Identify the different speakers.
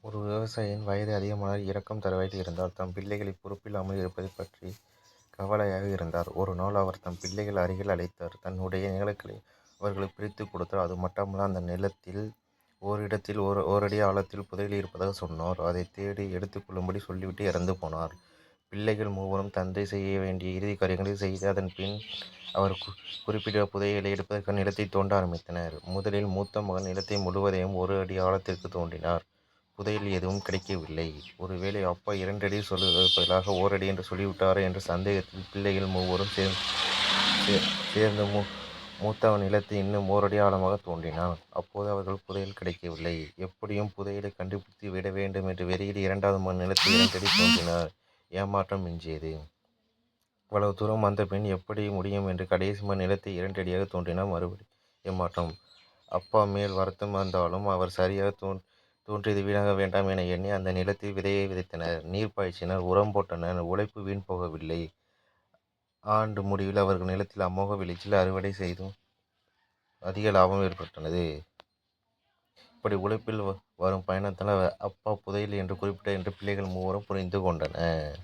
Speaker 1: ஒரு விவசாயியின் வயது அதிகமானால் இரக்கம் தருவாயில் இருந்தார். தம் பிள்ளைகளை பொறுப்பில்லாமல் இருப்பதைப் பற்றி கவலையாக இருந்தார். ஒரு நாள் அவர் தம் பிள்ளைகள் அருகில் அழைத்தார். தன்னுடைய நிலங்களை அவர்களுக்கு பிரித்துக் கொடுத்தார். அது மட்டுமல்ல, அந்த நிலத்தில் ஓரிடத்தில் ஓரடி ஆழத்தில் புதையல் இருப்பதாக சொன்னார். அதை தேடி எடுத்துக்கொள்ளும்படி சொல்லிவிட்டு இறந்து போனார். பிள்ளைகள் மூவரும் தந்தை செய்ய வேண்டிய இறுதி காரியங்களை செய்து அதன் பின் அவர் குறிப்பிட்ட புதையலை எடுப்பதற்காக நிலத்தை தோண்ட ஆரம்பித்தனர். முதலில் மூத்த மகன் நிலத்தை முழுவதையும் ஒரு அடி ஆழத்திற்கு தோண்டினார். புதையல் எதுவும் கிடைக்கவில்லை. ஒருவேளை அப்பா 2 அடி சொல்வதற்கு பதிலாக ஓரடி என்று சொல்லிவிட்டாரோ என்ற சந்தேகத்தில் பிள்ளைகள் மூவரும் சேர்ந்து மூத்தவன் நிலத்தை இன்னும் ஓரடி ஆழமாக தோண்டினான். அப்போது அவர்கள் புதையல் கிடைக்கவில்லை. எப்படியும் புதையலை கண்டுபிடித்து விட வேண்டும் என்ற வெறியில் 2வது மகன் நிலத்தை 2 அடி தோண்டினார். ஏமாற்றம் மிஞ்சியது. அவ்வளவு தூரம் வந்த பின் எப்படி முடியும் என்று கடைசி மகன் நிலத்தை 2 அடியாக தோன்றினார். மறுபடி ஏமாற்றம். அப்பா மேல் வருத்தம் வந்தாலும் அவர் சரியாக தோன்றியது வீணாக வேண்டாம் என எண்ணி அந்த நிலத்தில் விதையை விதைத்தனர். நீர் பாய்ச்சினர், உரம் போட்டனர். உழைப்பு வீண் போகவில்லை. ஆண்டு முடிவில் அவர்கள் நிலத்தில் அமோக விளைச்சல் அறுவடை செய்தும் அதிக லாபம் ஏற்பட்டது. இப்படி உழைப்பில் வரும் பயணத்தால் அப்பா புதையல் என்று குறிப்பிட்டார் என்று பிள்ளைகள் மூவரும் புரிந்து கொண்டனர்.